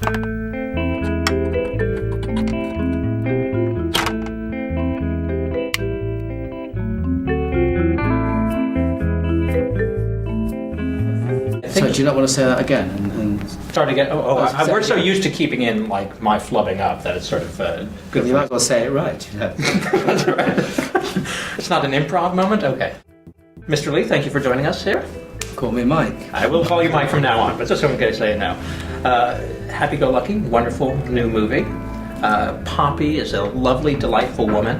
So do you not want to say that again? Start again. We're so used to keeping in like my flubbing up that it's sort of good. You might as well say it right. You know? That's right. It's not an improv moment. Okay, Mr. Leigh, thank you for joining us here. Call me Mike. I will call you Mike from now on, but just so I'm going to say it now. Happy-go-lucky, wonderful new movie. Poppy is a lovely, delightful woman,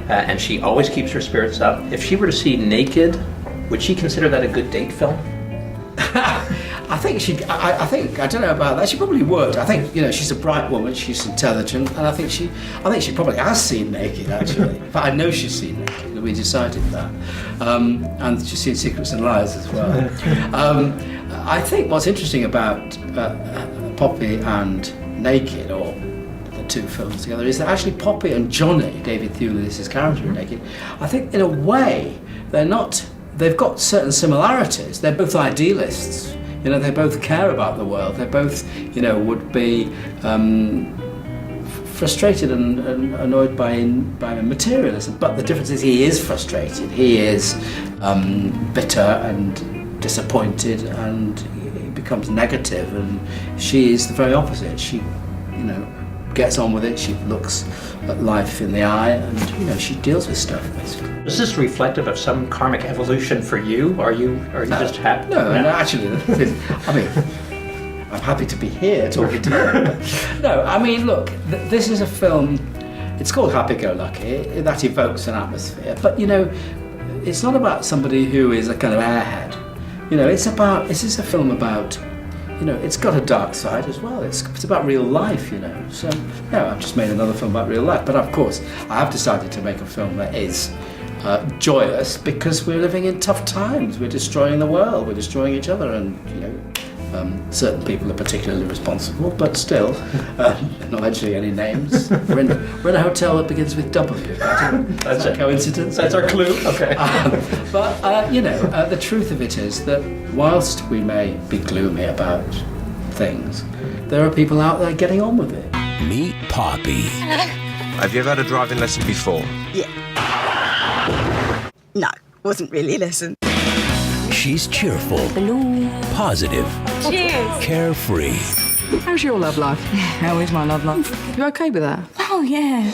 and she always keeps her spirits up. If she were to see Naked, would she consider that a good date film? I think I don't know about that. She probably would. I think she's a bright woman. She's intelligent, and I think she probably has seen Naked actually. But I know she's seen Naked. We decided that, and she's seen Secrets and Lies as well. I think what's interesting about Poppy and Naked, or the two films together, is that actually Poppy and Johnny, David Thewlis's character in Naked, I think in a way they're not. They've got certain similarities. They're both idealists. They both care about the world. They both, would be frustrated and annoyed by materialism. But the difference is he is frustrated. He is bitter and disappointed, and he becomes negative. And she is the very opposite. She, gets on with it. She looks at life in the eye, and she deals with stuff basically. Is this reflective of some karmic evolution for you? Are you just happy? No, actually, I mean, I'm happy to be here talking to you. No, I mean, look, this is a film. It's called Happy-Go-Lucky. That evokes an atmosphere, but it's not about somebody who is a kind of airhead. This is a film about. It's got a dark side as well. It's about real life, So, I've just made another film about real life. But of course, I have decided to make a film that is joyous because we're living in tough times. We're destroying the world. We're destroying each other, and certain people are particularly responsible. But still, not mentioning any names. We're in a hotel that begins with W. That's a coincidence. That's our clue. Okay. But the truth of it is that whilst we may be gloomy about things, there are people out there getting on with it. Meet Poppy. Have you ever had a driving lesson before? Yeah. No, wasn't really a lesson. She's cheerful, positive, cheers, carefree. How's your love life? How is my love life? You okay with that? Oh, yeah.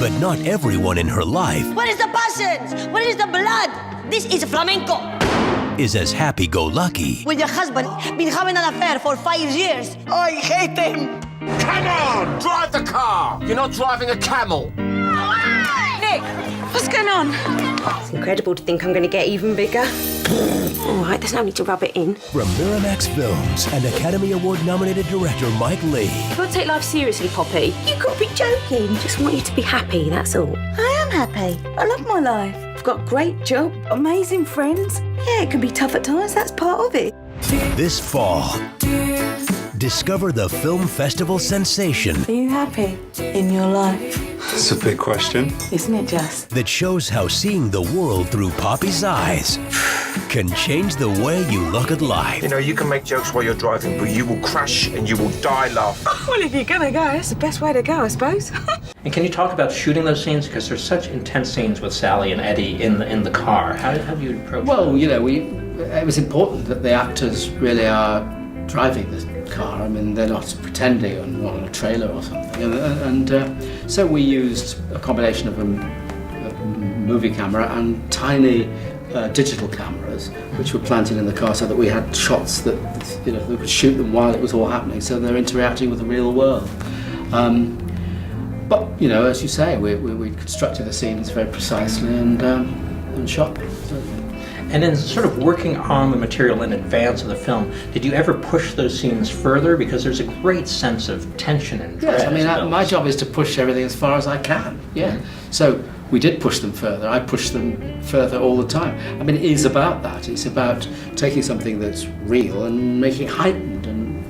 But not everyone in her life... Where is the passions? Where is the blood? This is flamenco. ...is as happy-go-lucky. With your husband been having an affair for 5 years. I hate him. Come on, drive the car. You're not driving a camel. Nick, what's going on? It's incredible to think I'm going to get even bigger. All right, there's no need to rub it in. From Miramax Films and Academy Award-nominated director Mike Leigh. You've got to take life seriously, Poppy. You've got to be joking. Just want you to be happy, that's all. I am happy. I love my life. I've got a great job, amazing friends. Yeah, it can be tough at times. That's part of it. This fall, discover the film festival sensation. Are you happy in your life? It's a big question. Isn't it just? That shows how seeing the world through Poppy's eyes can change the way you look at life. You can make jokes while you're driving, but you will crash and you will die laughing. Well, if you're gonna go, that's the best way to go, I suppose. And can you talk about shooting those scenes? Because there's such intense scenes with Sally and Eddie in the car. How do you approach Well, it was important that the actors really are driving the car. I mean, they're not pretending on a trailer or something. And so we used a combination of a movie camera and tiny digital cameras, which were planted in the car so that we had shots that we could shoot them while it was all happening, so they're interacting with the real world. But as you say, we constructed the scenes very precisely and shot them. And in sort of working on the material in advance of the film, did you ever push those scenes further? Because there's a great sense of tension and dread. Yes, I mean, my job is to push everything as far as I can. Yeah. So we did push them further. I push them further all the time. I mean, it is about that. It's about taking something that's real and making it heightened, and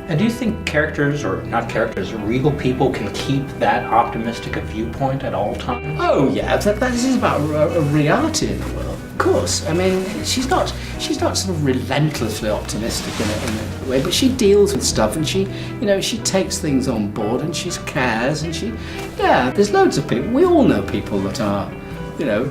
And do you think characters, or not characters, real people can keep that optimistic a viewpoint at all times? Oh yeah, this is about a reality in the world. Of course. I mean, she's not sort of relentlessly optimistic in a way, but she deals with stuff, and she takes things on board, and she cares, and there's loads of people. We all know people that are,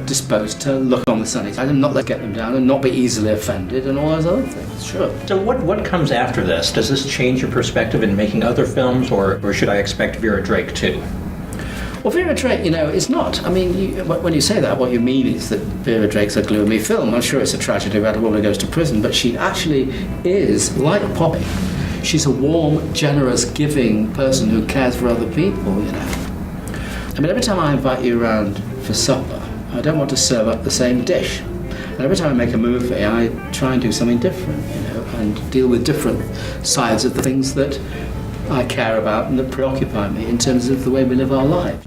disposed to look on the sunny side and not let get them down and not be easily offended and all those other things, sure. So what comes after this? Does this change your perspective in making other films, or should I expect Vera Drake too? Well, Vera Drake, it's not. I mean, when you say that, what you mean is that Vera Drake's a gloomy film. I'm sure it's a tragedy about a woman who goes to prison, but she actually is, like Poppy, she's a warm, generous, giving person who cares for other people, I mean, every time I invite you around for supper, I don't want to serve up the same dish. And every time I make a movie, I try and do something different, and deal with different sides of the things that I care about and that preoccupy me in terms of the way we live our lives.